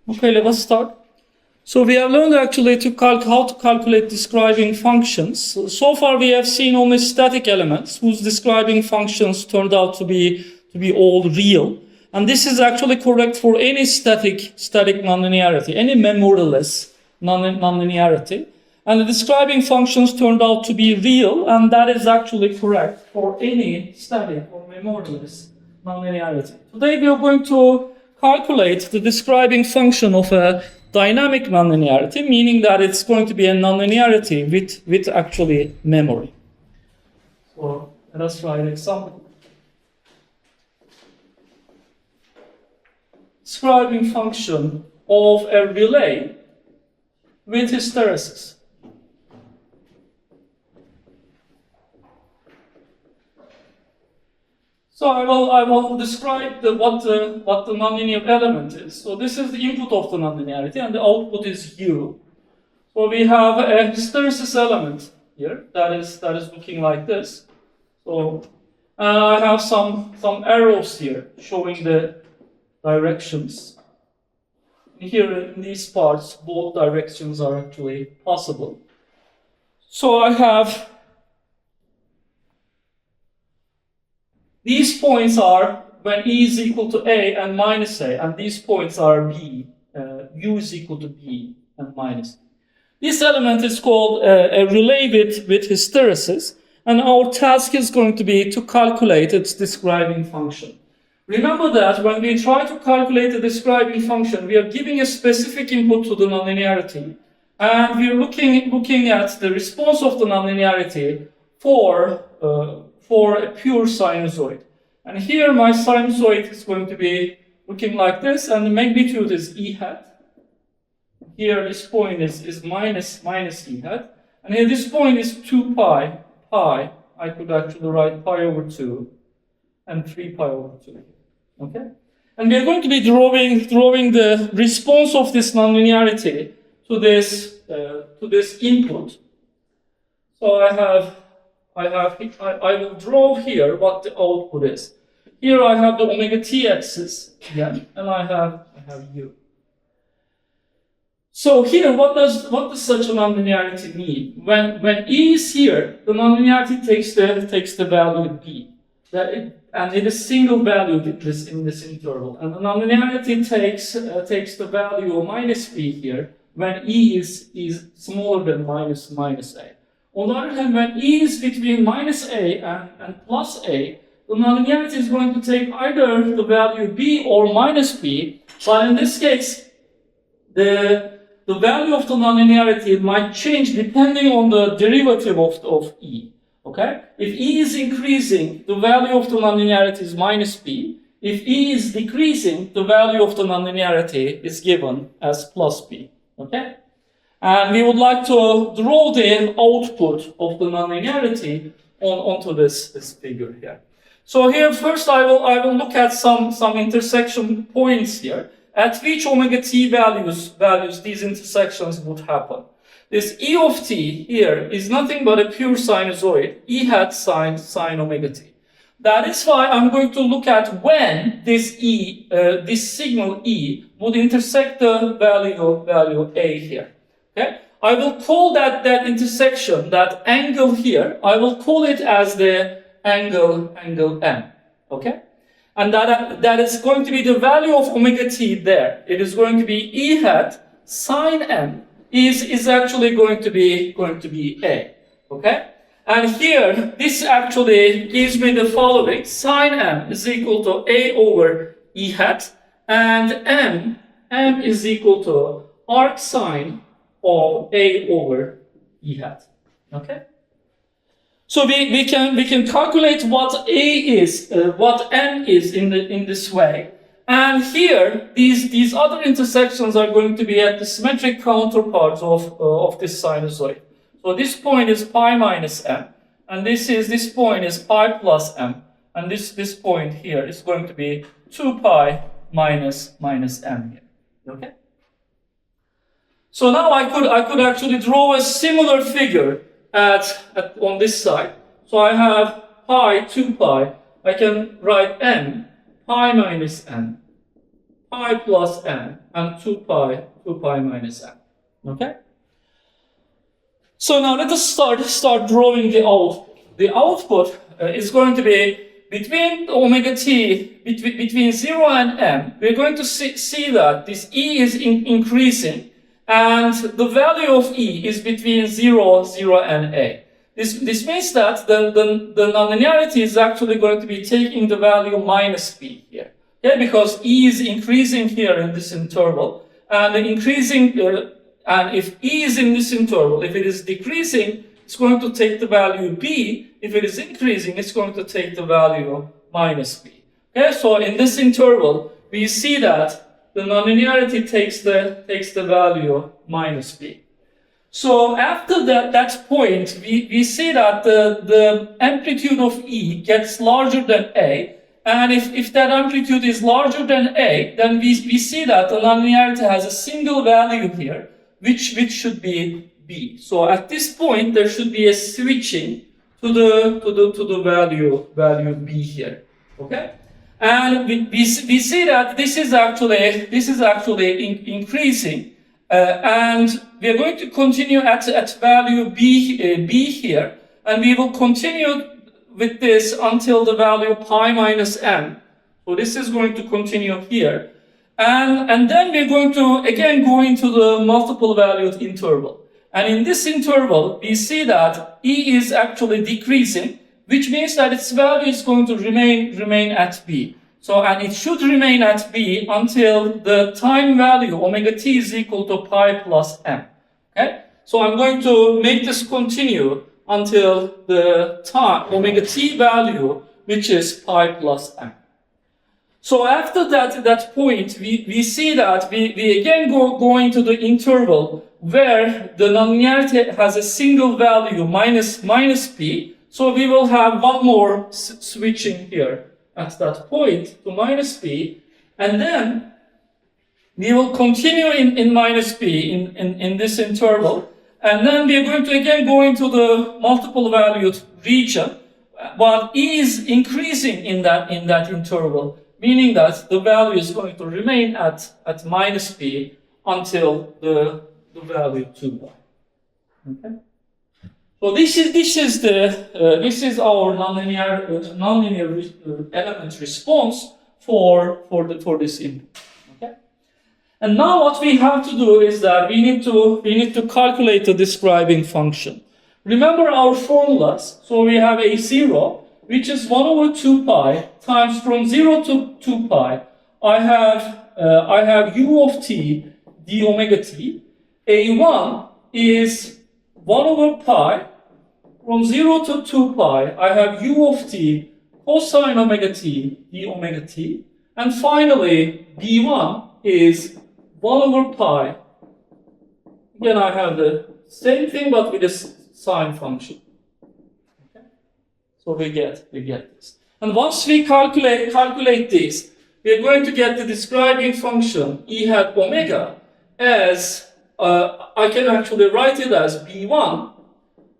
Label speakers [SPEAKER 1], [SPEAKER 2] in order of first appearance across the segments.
[SPEAKER 1] Okay, let us start. So we have learned actually how to calculate describing functions. So far we have seen only static elements whose describing functions turned out to be all real. And this is actually correct for any static nonlinearity, any memoryless nonlinearity. And the describing functions turned out to be real, and that is actually correct for any static or memoryless nonlinearity. Today we are going to calculate the describing function of a dynamic nonlinearity, meaning that it's going to be a nonlinearity with actually memory. So let us try an example. Describing function of a relay with hysteresis. So I will describe what the nonlinear element is. So this is the input of the nonlinearity, and the output is U. So we have a hysteresis element here that is looking like this. So I have some arrows here showing the directions. Here in these parts, both directions are actually possible. So I have these points are when E is equal to A and minus A, and these points are B, U is equal to B and minus B. This element is called a relay with hysteresis, and our task is going to be to calculate its describing function. Remember that when we try to calculate the describing function, we are giving a specific input to the nonlinearity, and we are looking at the response of the nonlinearity for a pure sinusoid. And here my sinusoid is going to be looking like this, and the magnitude is E hat. Here this point is minus E hat. And here this point is 2 pi. I could actually write pi over 2 and 3 pi over 2. Okay? And we are going to be drawing the response of this nonlinearity to this input. So I will draw here what the output is. Here I have the omega t axis again, and I have U. So here, what does such a nonlinearity mean? When E is here, the nonlinearity takes the value B, and it is single valued in this interval, and the nonlinearity takes the value of minus B here when E is smaller than minus A. On the other hand, when E is between minus A and plus A, the nonlinearity is going to take either the value B or minus B, but in this case, the value of the nonlinearity might change depending on the derivative of E. Okay? If E is increasing, the value of the nonlinearity is minus B. If E is decreasing, the value of the nonlinearity is given as plus B. Okay? And we would like to draw the output of the nonlinearity onto this figure here. So here first I will look at some intersection points here at which omega t values these intersections would happen. This E of t here is nothing but a pure sinusoid, E hat sine omega t. That is why I'm going to look at when this signal E would intersect the value A here. Okay? I will call that intersection, that angle here, I will call it as the angle M. Okay? And that is going to be the value of omega t there. It is going to be E hat sine M is actually going to be A. Okay? And here, this actually gives me the following. Sine M is equal to A over E hat, and M is equal to arc sine of A over E hat. Okay? So we can calculate what A is, what M is in this way. And here, these other intersections are going to be at the symmetric counterparts of this sinusoid. So this point is pi minus M, and this point is pi plus M, and this point here is going to be 2 pi minus M here. Okay? So now I could actually draw a similar figure on this side. So I have pi, 2 pi. I can write M, pi minus M, pi plus m and 2 pi minus m. Okay? So now let us start drawing the output. The output is going to be between omega t, between 0 and m. We're going to see that this E is increasing, and the value of E is between 0, and a. This means that the nonlinearity is actually going to be taking the value minus b here. Okay, because E is increasing here in this interval, and increasing, and if E is in this interval, if it is decreasing, it's going to take the value b. If it is increasing, it's going to take the value minus b. Okay, so in this interval, we see that the nonlinearity takes the value minus b. So after that point, we see that the amplitude of E gets larger than A, and if that amplitude is larger than A, then we see that the nonlinearity has a single value here, which should be B. So at this point, there should be a switching to the value B here. Okay, and we see that this is actually increasing. And we are going to continue at value b here, and we will continue with this until the value pi minus m. So this is going to continue here, and then we're going to again go into the multiple valued interval. And in this interval, we see that E is actually decreasing, which means that its value is going to remain at b. So, and it should remain at b until the time value, omega t, is equal to pi plus m. Okay? So I'm going to make this continue until the time, omega t value, which is pi plus m. So after that point, we see that we again go into the interval where the nonlinearity has a single value minus p. So we will have one more switching here at that point to minus b, and then we will continue in minus b in this interval, and then we are going to again go into the multiple valued region, while E is increasing in that interval, meaning that the value is going to remain at minus b until the value 2 pi. Okay. So this is our nonlinear element response for this input. Okay. And now what we have to do is that we need to calculate the describing function. Remember our formulas. So we have A0, which is 1 over 2 pi times from 0 to 2 pi. I have u of t d omega t. A1 is 1 over pi. From 0 to 2 pi, I have u of t cosine omega t d omega t. And finally, b1 is 1 over pi. Again, I have the same thing, but with a sine function. Okay? So we get this. And once we calculate this, we are going to get the describing function e hat omega as, I can actually write it as b1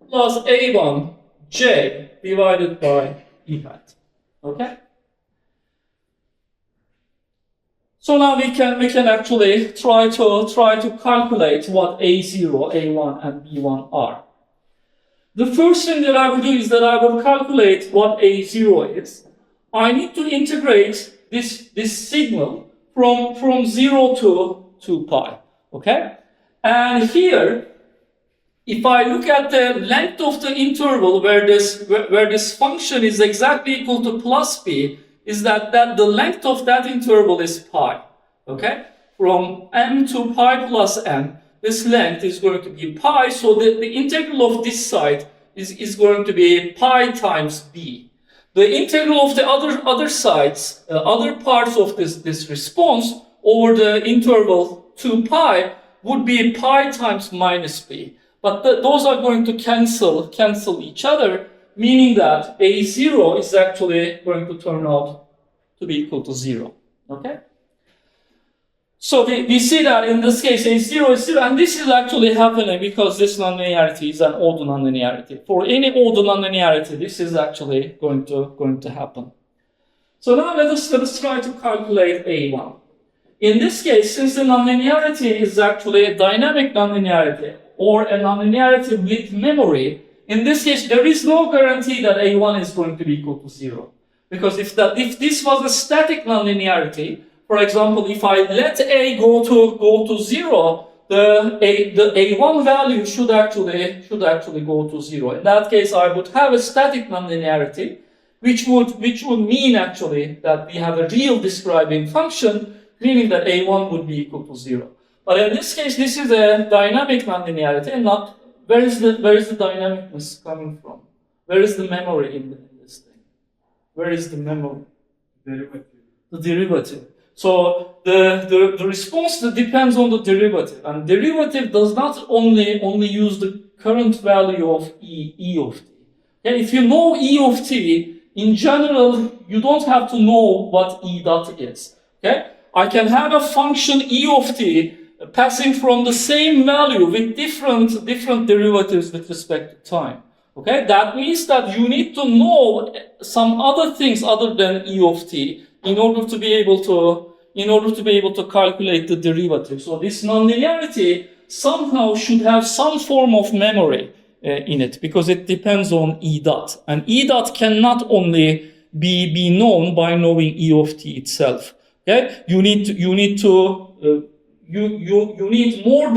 [SPEAKER 1] plus a1 j divided by e hat. Okay? So now we can actually try to calculate what a0, a1, and b1 are. The first thing that I will do is that I will calculate what a0 is. I need to integrate this signal from 0 to 2 pi. Okay? And here, if I look at the length of the interval where this function is exactly equal to plus p, is that the length of that interval is pi. Okay? From m to pi plus m, this length is going to be pi, so the integral of this side is going to be pi times b. The integral of the other sides, other parts of this response over the interval 2 pi would be pi times minus b. But those are going to cancel each other, meaning that a0 is actually going to turn out to be equal to 0. Okay? So we see that in this case a0 is 0, and this is actually happening because this nonlinearity is an odd nonlinearity. For any odd nonlinearity, this is actually going to happen. So now let us try to calculate a1. In this case, since the nonlinearity is actually a dynamic nonlinearity or a nonlinearity with memory, in this case, there is no guarantee that A1 is going to be equal to 0. Because if this was a static nonlinearity, for example, if I let A go to 0, the A1 value should actually go to 0. In that case, I would have a static nonlinearity, which would mean actually that we have a real describing function, meaning that A1 would be equal to 0. But in this case, this is a dynamic nonlinearity, and not where is the dynamicness coming from? Where is the memory in this thing? Where is the memory?
[SPEAKER 2] Derivative.
[SPEAKER 1] The derivative. So the response depends on the derivative, and derivative does not only use the current value of E of t. Okay? If you know E of t, in general, you don't have to know what E dot is. Okay? I can have a function E of t passing from the same value with different derivatives with respect to time. Okay? That means that you need to know some other things other than E of t in order to be able to calculate the derivative. So this nonlinearity somehow should have some form of memory in it, because it depends on E dot. And E dot cannot only be known by knowing E of t itself. Okay? You need more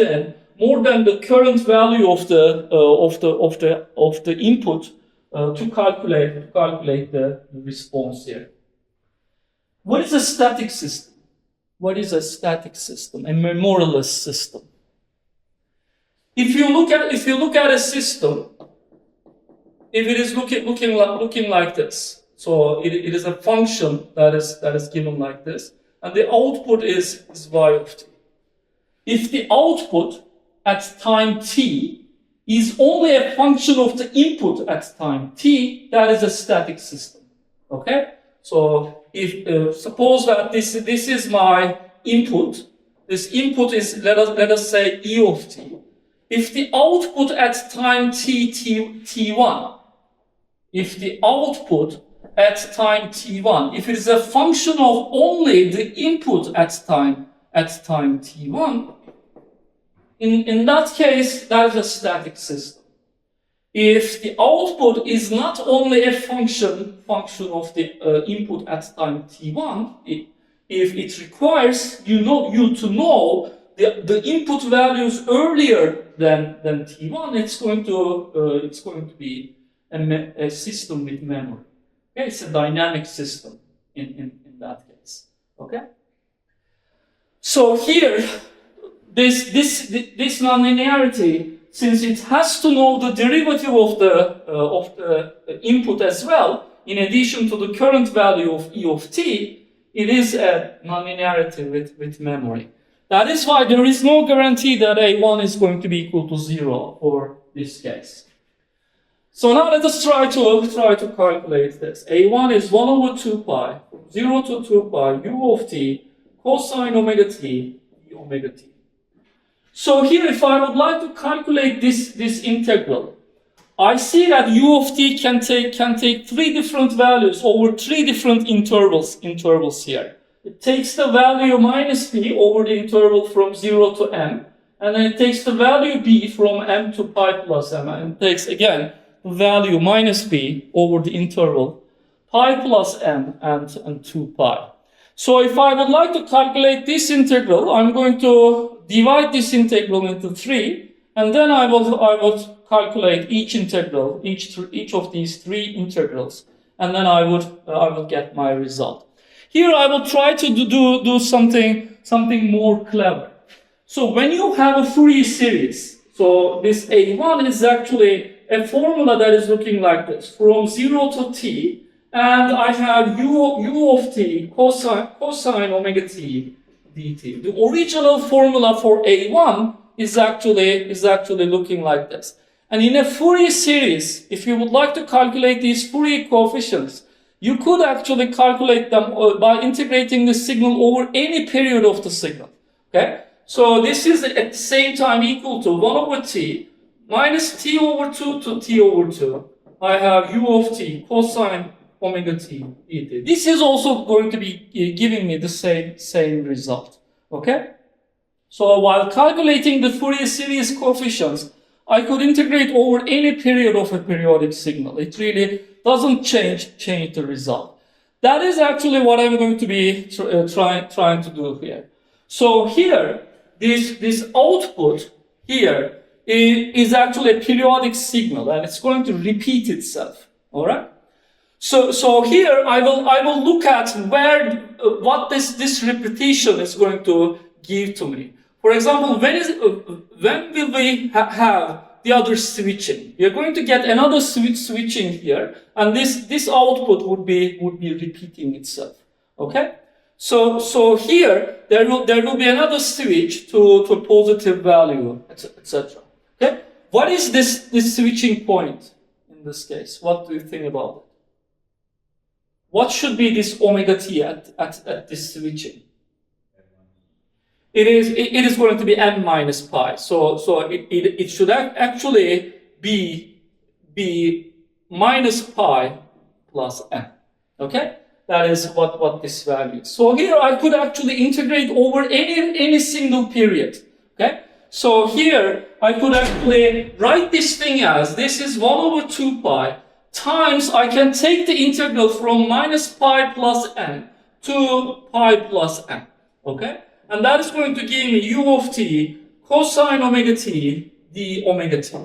[SPEAKER 1] than the current value of the input to calculate the response here. What is a static system? What is a static system? A memoryless system. If you look at a system, if it is looking like this, so it is a function that is given like this, and the output is y of t. If the output at time t is only a function of the input at time t, that is a static system. Okay? So if suppose that this is my input, this input is let us say E of t. If the output at time t1, if the output at time t1, if it is a function of only the input at time t1, in that case, that is a static system. If the output is not only a function of the input at time t1, if it requires you to know the input values earlier than t1, it's going to be a system with memory. Okay, it's a dynamic system in that case. Okay. So here, this nonlinearity, since it has to know the derivative of the input as well, in addition to the current value of E of t, it is a nonlinearity with memory. That is why there is no guarantee that A1 is going to be equal to 0 for this case. So now let us try to calculate this. A1 is 1 over 2 pi, 0 to 2 pi, u of t, cosine omega t, e omega t. So here, if I would like to calculate this integral, I see that u of t can take three different values over three different intervals here. It takes the value minus b over the interval from 0 to m, and then it takes the value b from m to pi plus m, and it takes again the value minus b over the interval pi plus m and 2 pi. So if I would like to calculate this integral, I'm going to divide this integral into 3, and then I will calculate each integral, each of these 3 integrals, and then I would get my result. Here I will try to do something more clever. So when you have a Fourier series, so this A1 is actually a formula that is looking like this, from 0 to t, and I have u of t cosine omega t dt. The original formula for A1 is actually looking like this. And in a Fourier series, if you would like to calculate these Fourier coefficients, you could actually calculate them by integrating the signal over any period of the signal. Okay? So this is at the same time equal to 1 over t minus t over 2 to t over 2. I have u of t cosine omega t dt. This is also going to be giving me the same result. Okay? So while calculating the Fourier series coefficients, I could integrate over any period of a periodic signal. It really doesn't change the result. That is actually what I'm going to be trying to do here. So here, this output here is actually a periodic signal, and it's going to repeat itself. All right. So here I will look at what this repetition is going to give to me. For example, when will we have the other switching? We are going to get another switching here, and this output would be repeating itself. Okay. So here there will be another switch to a positive value, etc. Okay. What is this switching point in this case? What do you think about it? What should be this omega t at this switching? It is going to be m minus pi. So it should actually be minus pi plus m. Okay, that is what this value is. So here I could actually integrate over any single period. Okay, so here I could actually write this thing as this is 1 over 2 pi times I can take the integral from minus pi plus n to pi plus m. Okay. And that is going to give me u of t cosine omega t d omega t.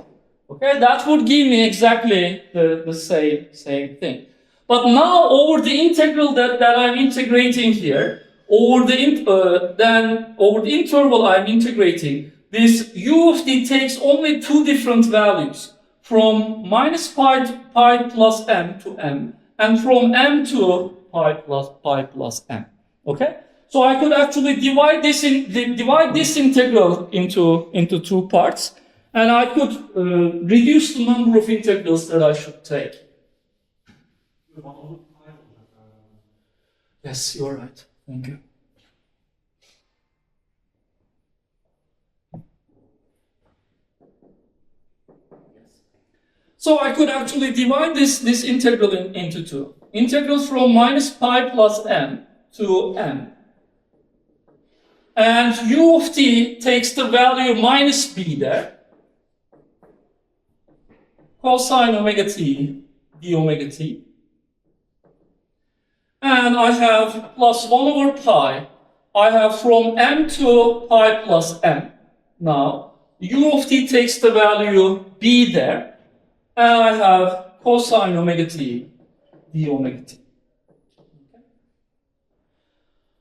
[SPEAKER 1] Okay, that would give me exactly the same thing. But now over the integral that I'm integrating here, over the interval I'm integrating, this u of t takes only two different values, from minus pi plus m to m, and from m to pi plus m. Okay. So I could actually divide this integral into two parts, and I could reduce the number of integrals that I should take. Yes, you're right. Thank you. So I could actually divide this integral into two. Integrals from minus pi plus m to m. And u of t takes the value minus b there. Cosine omega t d omega t. And I have plus 1 over pi. I have from m to pi plus m. Now, u of t takes the value b there. And I have cosine omega t d omega t.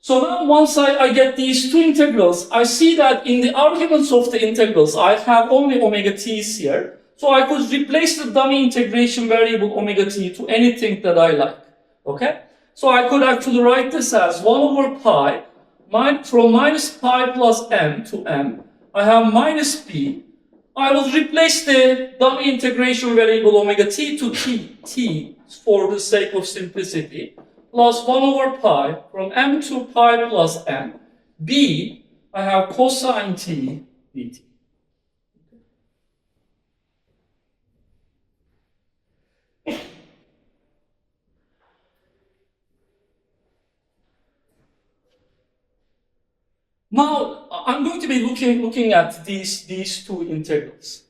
[SPEAKER 1] So now once I get these two integrals, I see that in the arguments of the integrals, I have only omega t's here. So I could replace the dummy integration variable omega t to anything that I like. Okay? So I could actually write this as 1 over pi, from minus pi plus m to m. I have minus b. I will replace the dummy integration variable omega t to t for the sake of simplicity. Plus 1 over pi from m to pi plus m. B, I have cosine t dt. Now, I'm going to be looking at these two integrals.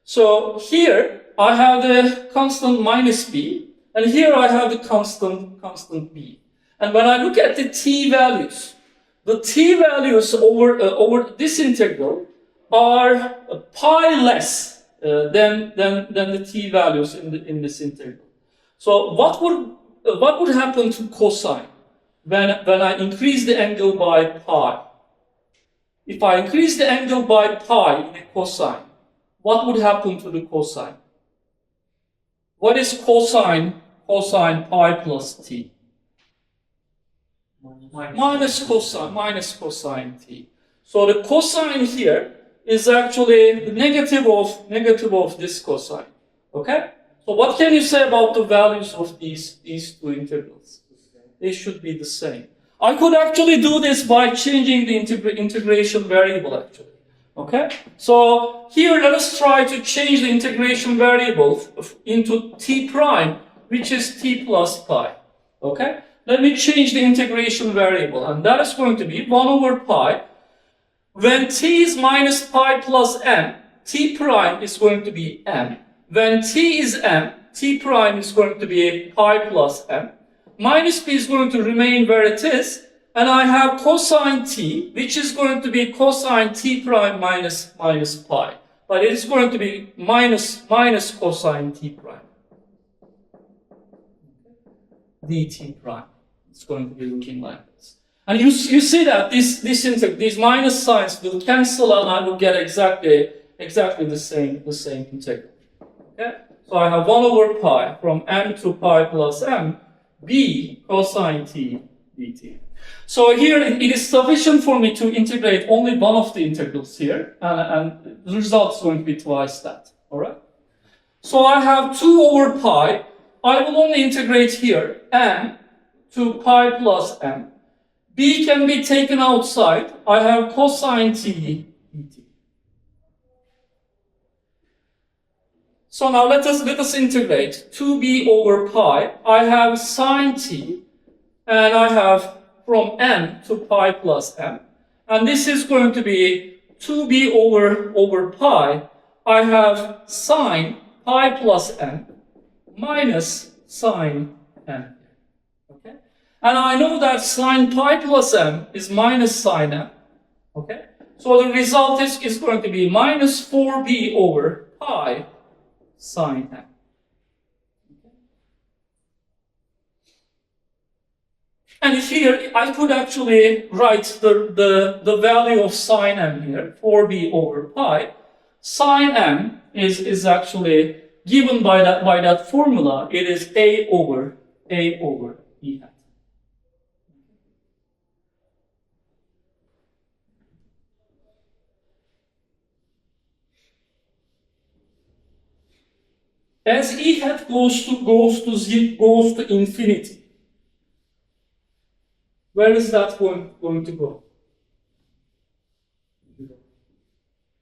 [SPEAKER 1] So here, I have the constant minus b, and here I have the constant b. And when I look at the t values over this integral are pi less than the t values in this integral. So what would happen to cosine when I increase the angle by pi? If I increase the angle by pi in a cosine, what would happen to the cosine? What is cosine pi plus t? Minus cosine t. So the cosine here is actually the negative of this cosine. Okay? So what can you say about the values of these two integrals? They should be the same. I could actually do this by changing the integration variable actually. Okay? So here let us try to change the integration variable into t prime, which is t plus pi. Okay? Let me change the integration variable, and that is going to be 1 over pi When t is minus pi plus m, t prime is going to be m. When t is m, t prime is going to be pi plus m. Minus p is going to remain where it is, and I have cosine t, which is going to be cosine t prime minus pi. But it is going to be minus cosine t prime. dt prime. It's going to be looking like this. And you see that these minus signs will cancel, and I will get exactly the same integral. Okay? So I have 1 over pi from m to pi plus m, b cosine t dt. So here it is sufficient for me to integrate only one of the integrals here, and the result is going to be twice that. All right? So I have 2 over pi. I will only integrate here m to pi plus m. B can be taken outside. I have cosine t dt. So now let us integrate 2b over pi. I have sine t, and I have from m to pi plus m. And this is going to be 2b over pi. I have sine pi plus m minus sine m. Okay? And I know that sine pi plus m is minus sine m. Okay? So the result is going to be minus 4b over pi sine m. And here I could actually write the value of sine m here, 4b over pi. Sine m is actually given by that formula. It is a over e hat. As e hat goes to infinity, where is that going to go?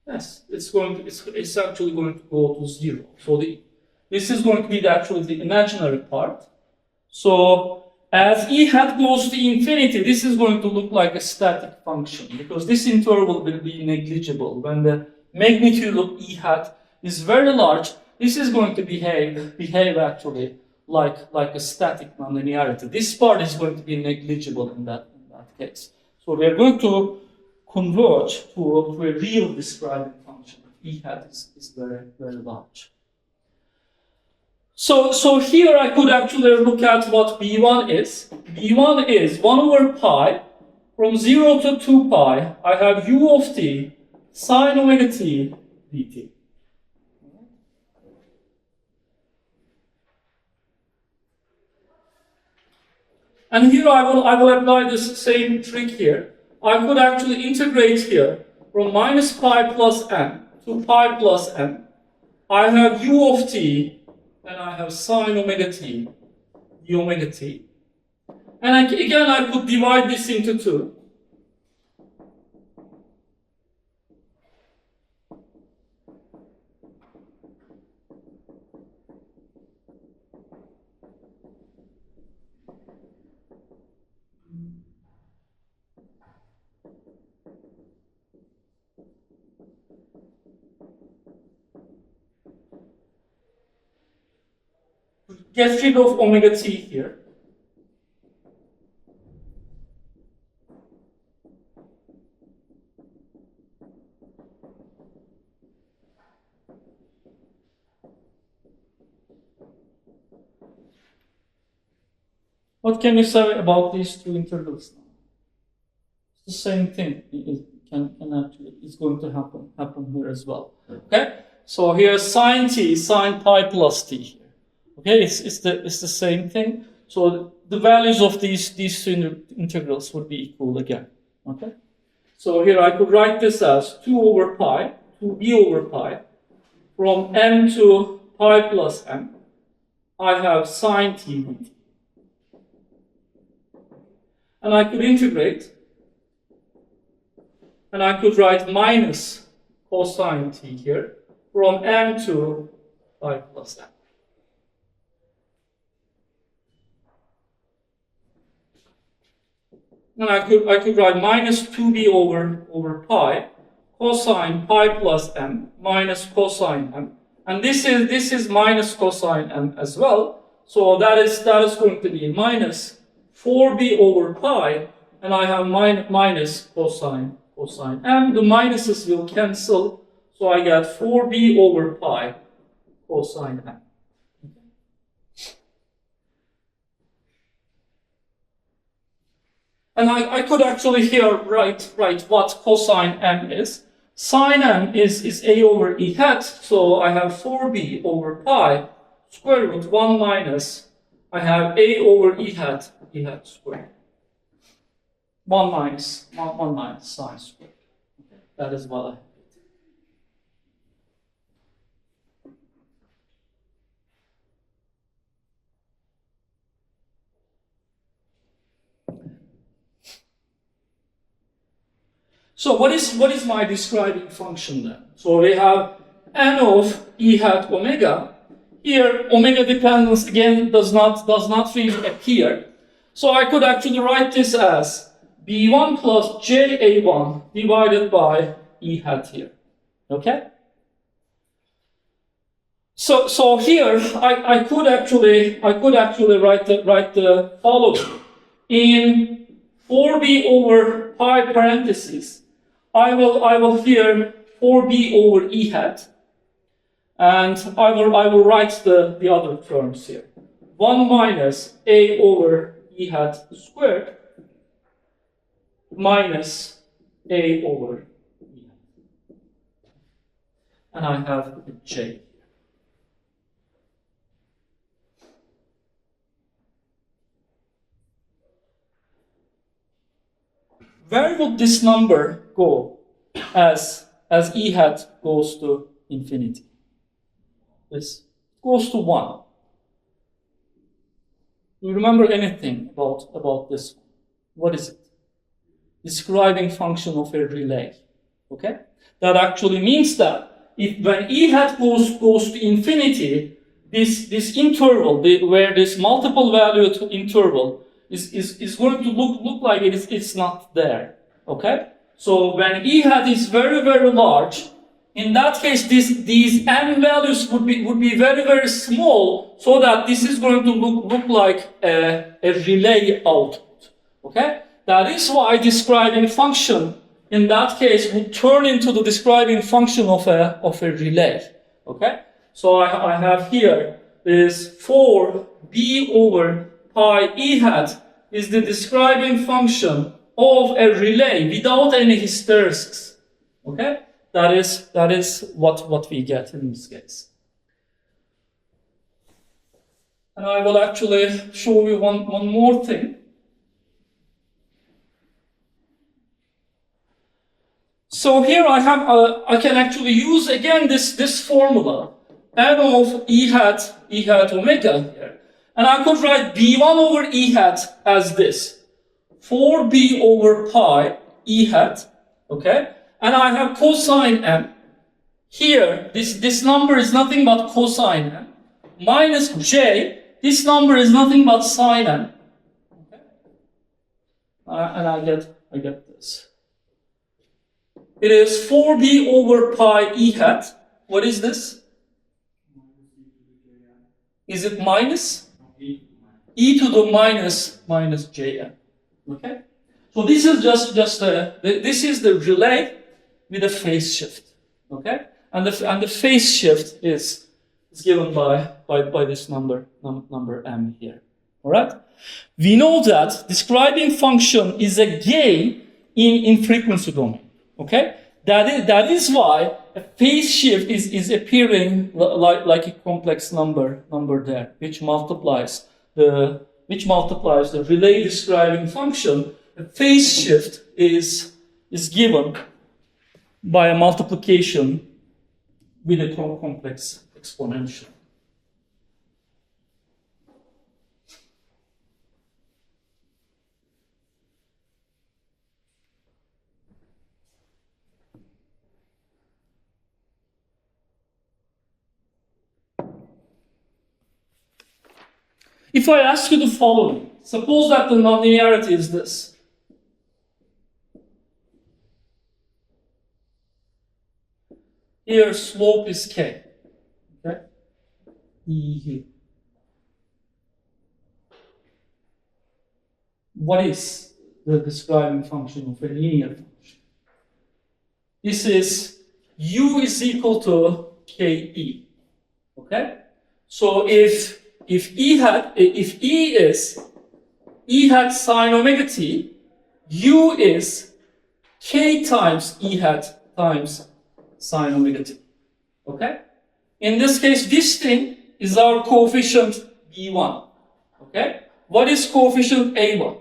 [SPEAKER 1] Yes, it's actually going to go to 0. So this is going to be actually the imaginary part. So as e hat goes to infinity, this is going to look like a static function, because this interval will be negligible. When the magnitude of e hat is very large, this is going to behave actually like a static nonlinearity. This part is going to be negligible in that case. So we are going to converge to a real describing function. E hat is very, very large. So here I could actually look at what B1 is. B1 is 1 over pi from 0 to 2 pi. I have u of t sine omega t dt. And here I will apply this same trick here. I could actually integrate here from minus pi plus m to pi plus m. I have u of t, and I have sine omega t, d omega t. And again, I could divide this into 2. Get rid of omega t here. What can you say about these two integrals now? It's the same thing. It can actually, it's going to happen here as well. Okay? So here's sine t, sine pi plus t here. Okay, it's the same thing. So the values of these two integrals would be equal again. Okay? So here I could write this as 2 over pi, 2b over pi, from m to pi plus m. I have sine t dt. And I could integrate, and I could write minus cosine t here from m to pi plus m. And I could write minus 2b over pi cosine pi plus m minus cosine m. And this is minus cosine m as well. So that is going to be minus 4b over pi, and I have minus cosine m. The minuses will cancel, so I get 4b over pi cosine m. And I could actually here write what cosine m is. Sine m is a over e hat, so I have 4b over pi square root 1 minus, I have a over e hat squared. 1 minus sine squared. Okay. That is what I have. So what is my describing function then? So we have n of e hat omega. Here omega dependence again does not really appear. So I could actually write this as b1 plus ja1 divided by e hat here. Okay? So here I could actually write the following. In 4b over pi parentheses, I will here 4b over e hat, and I will write the other terms here. 1 minus a over e hat squared minus a over e hat. And I have a j. Where would this number go as e hat goes to infinity? This goes to 1. Do you remember anything about this? What is it? Describing function of a relay. Okay? That actually means that if when e hat goes to infinity, this interval, where this multiple valued interval is going to look like it's not there. Okay? So when e hat is very, very large, in that case these m values would be very, very small, so that this is going to look like a relay output. Okay? That is why describing function in that case would turn into the describing function of a relay. Okay? So I have here is 4b over pi e hat is the describing function of a relay without any hysteresis. Okay? That is what we get in this case. And I will actually show you one more thing. So here I can actually use again this formula, n of e hat omega here. And I could write b1 over e hat as this. 4b over pi e hat. Okay? And I have cosine m. Here, this number is nothing but cosine m. Minus j, this number is nothing but sine m. Okay? And I get this. It is 4b over pi e hat. What is this? Is it minus? E to the minus jm. Okay? So this is just this is the relay with a phase shift. Okay? And the phase shift is given by this number m here. All right? We know that describing function is a gain in frequency domain. Okay? That is why a phase shift is appearing like a complex number there, which multiplies the relay describing function. A phase shift is given by a multiplication with a complex exponential. If I ask you the following, suppose that the nonlinearity is this. Here slope is k. Okay? E. What is the describing function of a linear function? This is u is equal to ke. Okay? So if E hat sine omega t, u is k times E hat times sine omega t. Okay? In this case, this thing is our coefficient B1. Okay? What is coefficient A1?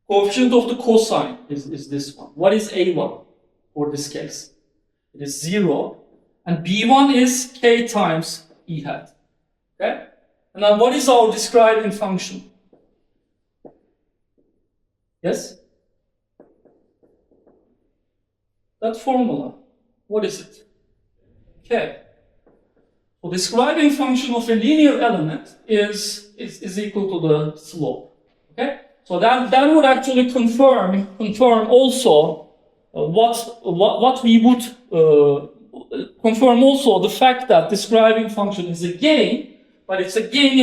[SPEAKER 1] Coefficient of the cosine is this one. What is A1 for this case? It is 0. And B1 is k times E hat. Okay? And now what is our describing function? Yes? That formula. What is it? K. So describing function of a linear element is equal to the slope. Okay? So that would actually confirm also what we would confirm also the fact that describing function is a gain, but it's a gain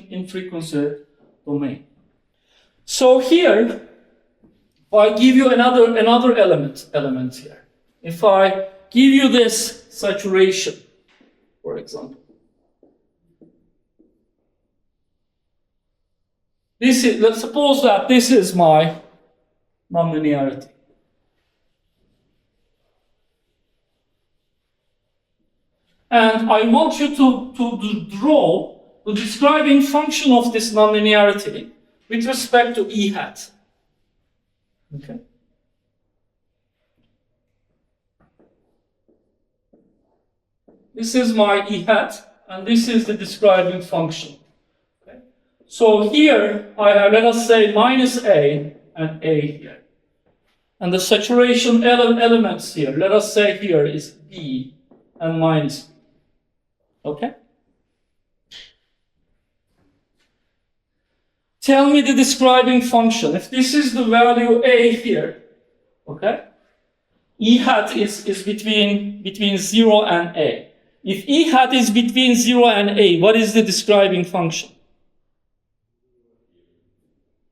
[SPEAKER 1] in frequency domain. So here, if I give you another element here, if I give you this saturation, for example, let's suppose that this is my nonlinearity. And I want you to draw the describing function of this nonlinearity with respect to E hat. Okay? This is my E hat, and this is the describing function. Okay? So here I have, let us say, minus A and A here. And the saturation elements here, let us say here is B and minus B. Okay? Tell me the describing function. If this is the value A here, okay? E hat is between 0 and A. If E hat is between 0 and A, what is the describing function?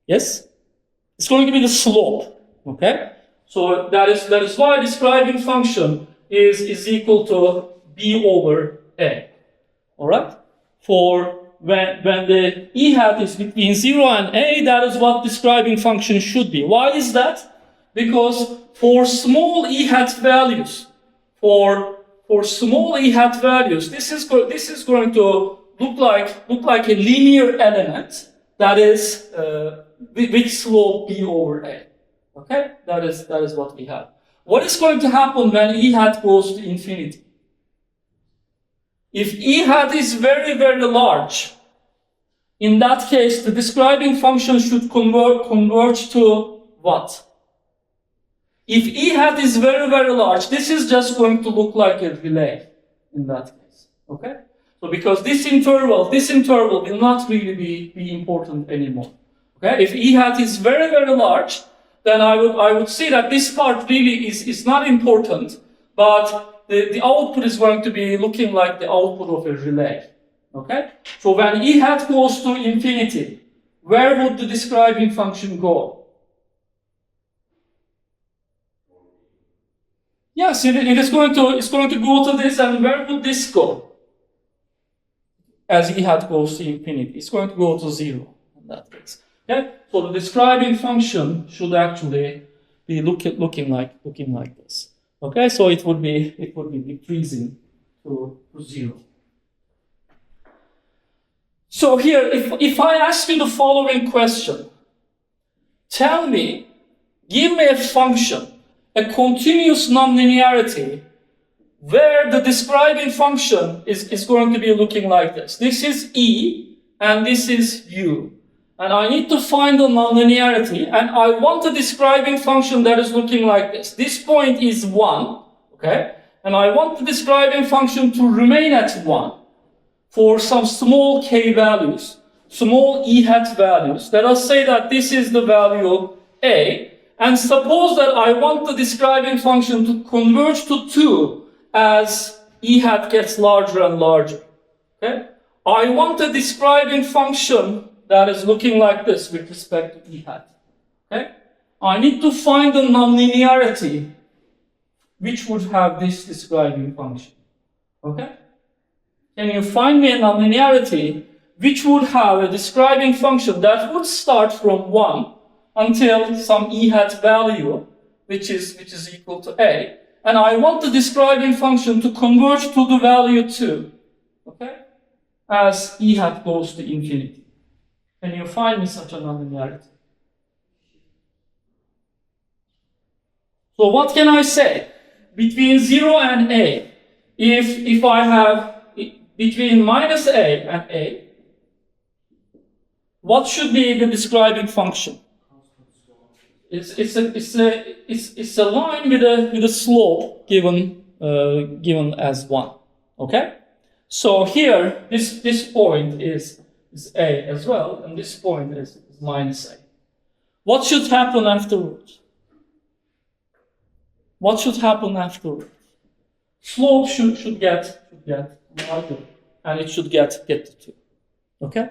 [SPEAKER 1] Yes? It's going to be the slope. Okay? So that is why describing function is equal to B over A. Alright? For when the E hat is between 0 and A, that is what describing function should be. Why is that? Because for small E hat values, for small E hat values, this is going to look like a linear element that is with slope B over A. Okay? That is what we have. What is going to happen when E hat goes to infinity? If E hat is very, very large, in that case, the describing function should converge to what? If E hat is very, very large, this is just going to look like a relay in that case. Okay? So because this interval will not really be important anymore. Okay? If E hat is very, very large, then I would say that this part really is not important, but the output is going to be looking like the output of a relay. Okay? So when E hat goes to infinity, where would the describing function go? Yes, it's going to go to this, and where would this go? As E hat goes to infinity, it's going to go to 0 in that case. Okay? So the describing function should actually be looking like this. Okay, so it would be decreasing to 0. So here, if I ask you the following question, tell me, give me a function, a continuous nonlinearity, where the describing function is going to be looking like this. This is E, and this is U. And I need to find the nonlinearity, and I want a describing function that is looking like this. This point is 1, okay? And I want the describing function to remain at 1 for some small k values, small E hat values. Let us say that this is the value A, And suppose that I want the describing function to converge to 2 as E hat gets larger and larger. Okay? I want a describing function that is looking like this with respect to E hat. Okay? I need to find a nonlinearity which would have this describing function. Okay? Can you find me a nonlinearity which would have a describing function that would start from 1 until some E hat value, which is equal to A, and I want the describing function to converge to the value 2, okay, as E hat goes to infinity. Can you find me such a nonlinearity? So what can I say? Between 0 and A, if I have between minus A and A, what should be the describing function? It's a line with a slope given as 1. Okay? So here this point is A as well, and this point is minus A. What should happen afterwards? What should happen afterwards? Slope should get larger, and it should get to 2. Okay?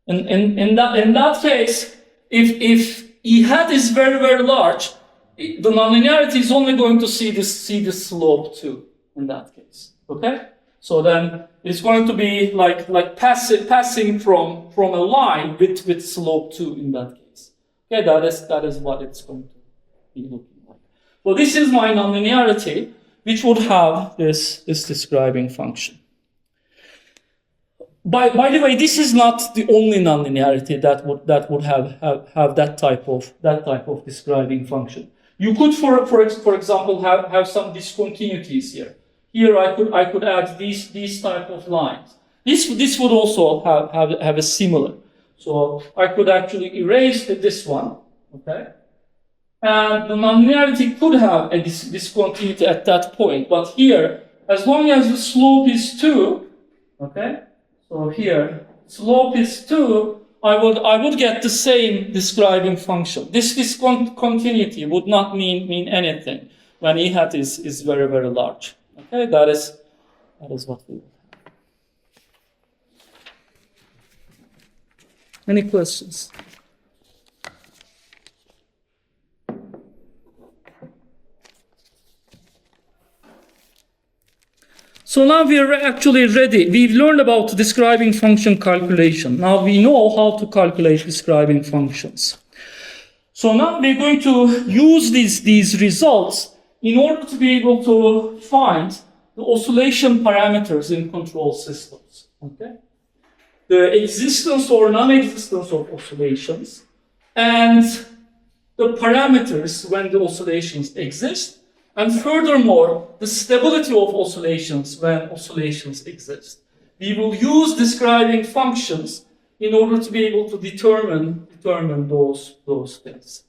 [SPEAKER 1] In that case, if E hat is very, very large, the nonlinearity is only going to see this slope too, in that case. Okay? So then it's going to be like passing from a line with slope 2 in that case. Okay, that is what it's going to be looking like. So this is my nonlinearity, which would have this describing function. By the way, this is not the only nonlinearity that would have that type of describing function. You could, for example, have some discontinuities here. Here I could add these type of lines. This would also have a similar. So I could actually erase this one, okay? And the nonlinearity could have a discontinuity at that point. But here, as long as the slope is 2, okay? So here, slope is 2, I would get the same describing function. This discontinuity would not mean anything when E hat is very, very large. Okay, that is what we will have. Any questions? So now we are actually ready. We've learned about describing function calculation. Now we know how to calculate describing functions. So now we're going to use these results in order to be able to find the oscillation parameters in control systems. Okay? The existence or non-existence of oscillations and the parameters when the oscillations exist. And furthermore, the stability of oscillations when oscillations exist. We will use describing functions in order to be able to determine those things.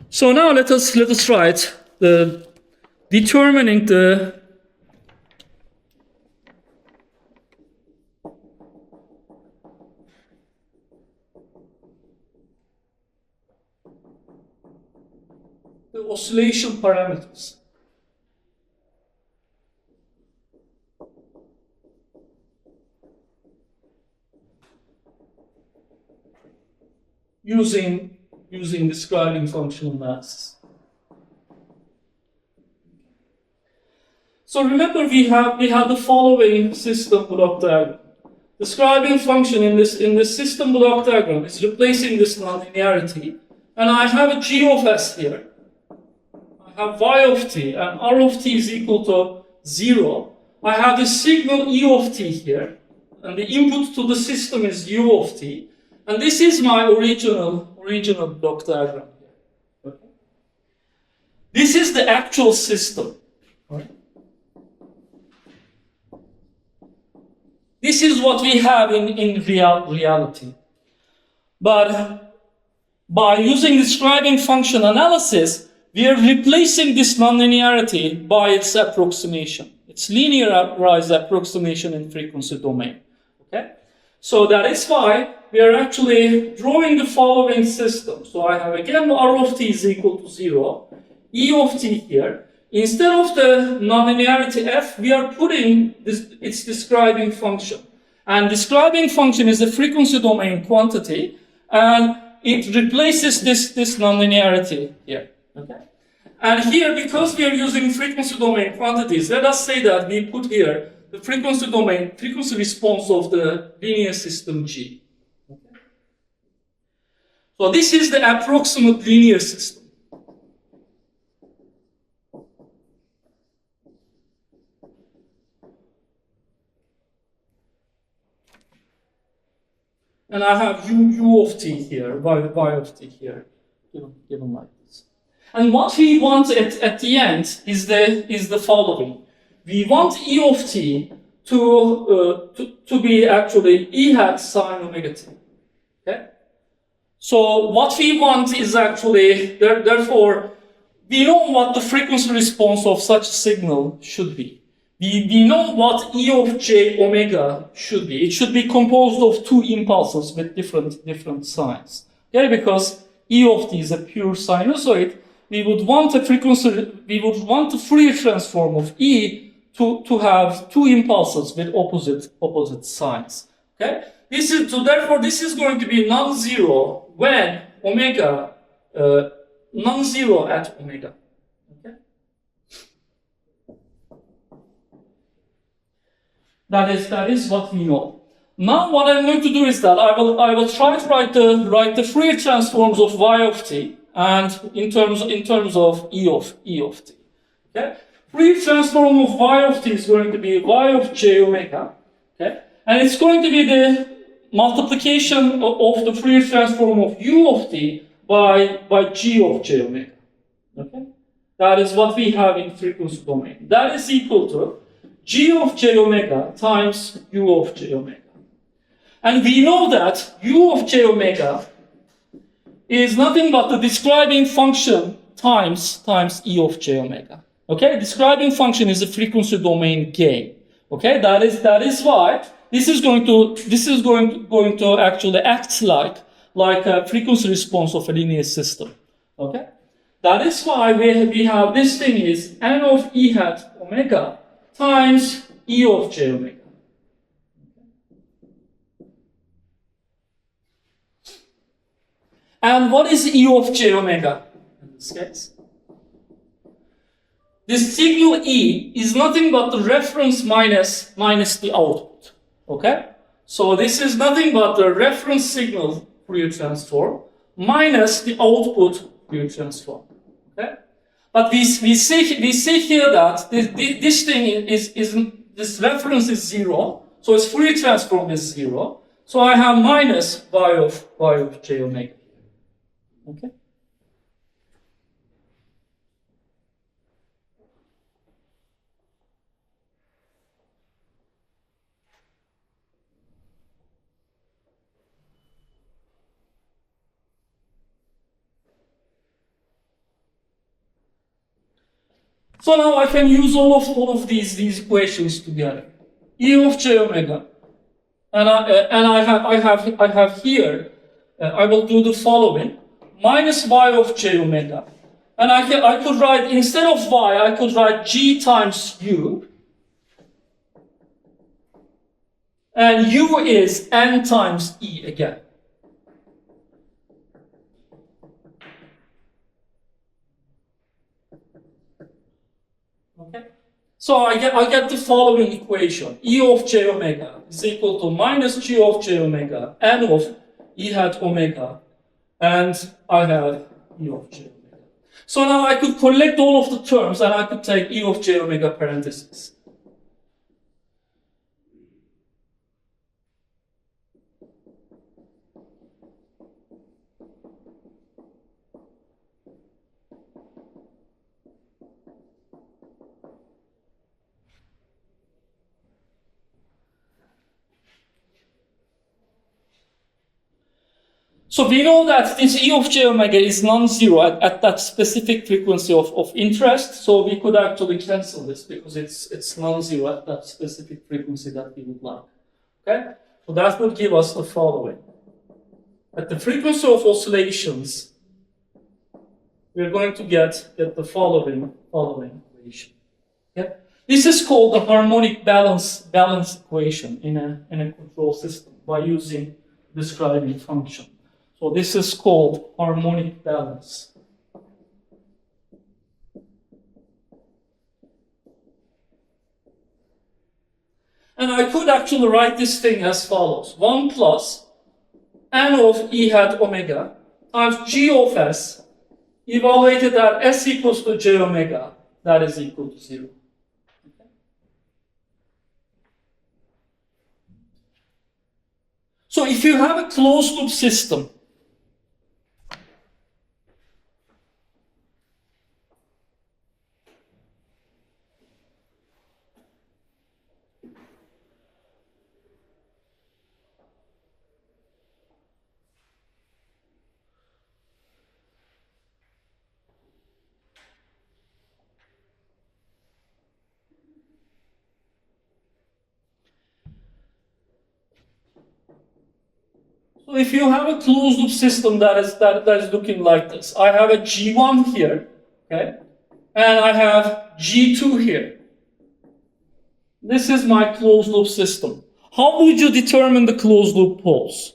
[SPEAKER 1] So now let us write determining the oscillation parameters. Using describing function analysis. So remember we have the following system block diagram. Describing function in this system block diagram is replacing this nonlinearity, and I have a g of s here. I have y of t, and r of t is equal to 0. I have the signal e of t here, and the input to the system is u of t, and this is my original block diagram here. Okay. This is the actual system. Right? This is what we have in reality. But by using describing function analysis, we are replacing this nonlinearity by its approximation. It's linearized approximation in frequency domain. Okay? So that is why we are actually drawing the following system. So I have again R of t is equal to 0, E of t here. Instead of the nonlinearity f, we are putting its describing function. And describing function is a frequency domain quantity, and it replaces this nonlinearity here. Okay? And here, because we are using frequency domain quantities, let us say that we put here the frequency domain, frequency response of the linear system G. Okay? So this is the approximate linear system. And I have u of t here, y of t here, given like this. And what we want at the end is the following. We want E of t to be actually E hat sine omega t. Okay? So what we want is actually, therefore, we know what the frequency response of such a signal should be. We know what E of j omega should be. It should be composed of two impulses with different signs. Okay, because E of t is a pure sinusoid, we would want a Fourier transform of E to have two impulses with opposite signs. Okay, therefore this is going to be non-zero when omega non-zero at omega. That is what we know. Now what I'm going to do is that I will try to write the Fourier transforms of y of t and in terms of e of t. Okay? Fourier transform of y of t is going to be y of j omega. Okay? And it's going to be the multiplication of the Fourier transform of u of t by g of j omega. Okay? That is what we have in frequency domain. That is equal to g of j omega times u of j omega. And we know that u of j omega is nothing but the describing function times e of j omega. Okay, describing function is a frequency domain gain. Okay, that is why this is going to actually act like a frequency response of a linear system. Okay, that is why we have this thing is n of e hat omega times e of j omega. And what is e of j omega in this case? This signal E is nothing but the reference minus the output. Okay? So this is nothing but the reference signal Fourier transform minus the output Fourier transform. Okay? But we see here that this thing this reference is 0, so its Fourier transform is 0. So I have minus y of j omega. Okay. So now I can use all of these equations together. E of j omega, and I have here. I will do the following: minus y of j omega, and I could write instead of y, I could write g times u, and u is n times e again. Okay. So I get the following equation: E of j omega is equal to minus g of j omega n of e hat omega, and I have E of j omega. So now I could collect all of the terms and I could take E of j omega parentheses. So we know that this E of j omega is non-zero at that specific frequency of interest, so we could actually cancel this because it's non-zero at that specific frequency that we would like. Okay? So that would give us the following. At the frequency of oscillations, we're going to get the following equation. Okay? This is called the harmonic balance equation in a control system by using describing function. So this is called harmonic balance. And I could actually write this thing as follows. 1 plus n of E hat omega times G of S evaluated at S equals to J omega, that is equal to 0. Okay. So if you have a closed loop system, so if you have a closed loop system that is looking like this, I have a G1 here, okay, and I have G2 here. This is my closed loop system. How would you determine the closed loop poles?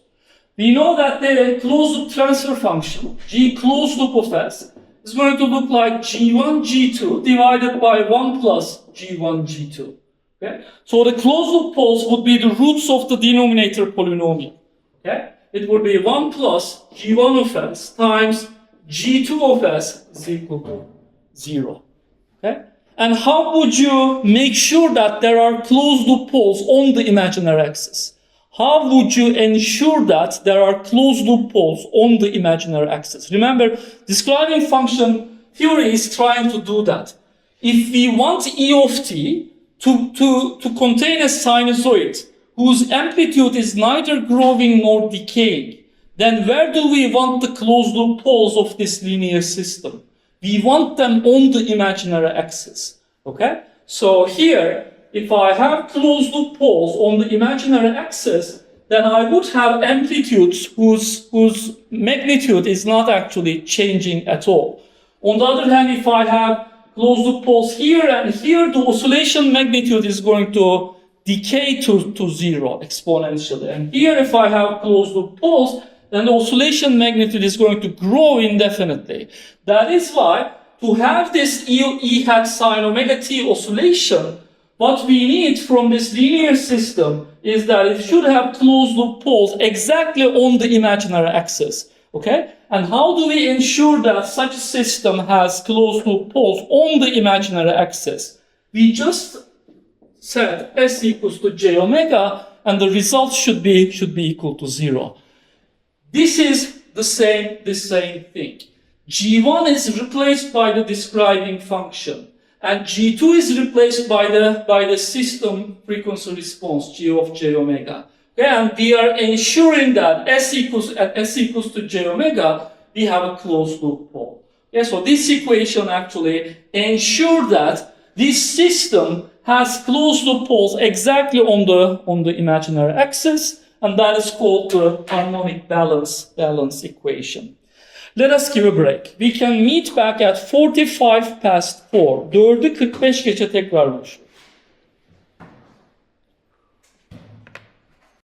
[SPEAKER 1] We know that the closed loop transfer function, G closed loop of S, is going to look like G1, G2 divided by 1 plus G1, G2. Okay? So the closed loop poles would be the roots of the denominator polynomial. Okay? It would be 1 plus G1 of S times G2 of S is equal to 0. Okay? And how would you make sure that there are closed loop poles on the imaginary axis? How would you ensure that there are closed loop poles on the imaginary axis? Remember, describing function theory is trying to do that. If we want E of t to contain a sinusoid whose amplitude is neither growing nor decaying, then where do we want the closed loop poles of this linear system? We want them on the imaginary axis. Okay? So here, if I have closed loop poles on the imaginary axis, then I would have amplitudes whose magnitude is not actually changing at all. On the other hand, if I have closed loop poles here and here, the oscillation magnitude is going to decay to 0 exponentially. And here, if I have closed loop poles, then the oscillation magnitude is going to grow indefinitely. That is why, to have this E hat sine omega t oscillation, what we need from this linear system is that it should have closed loop poles exactly on the imaginary axis. Okay? And how do we ensure that such a system has closed loop poles on the imaginary axis? We just said S equals to J omega, and the result should be equal to 0. This is the same thing. G1 is replaced by the describing function, and G2 is replaced by the system frequency response, G of J omega. Okay, and we are ensuring that at S equals to J omega, we have a closed loop pole. Okay, so this equation actually ensures that this system has closed loop poles exactly on the imaginary axis, and that is called the harmonic balance equation. Let us give a break. We can meet back at 45 past 4. 4'ü 45 geçe tekrar buluşuruz.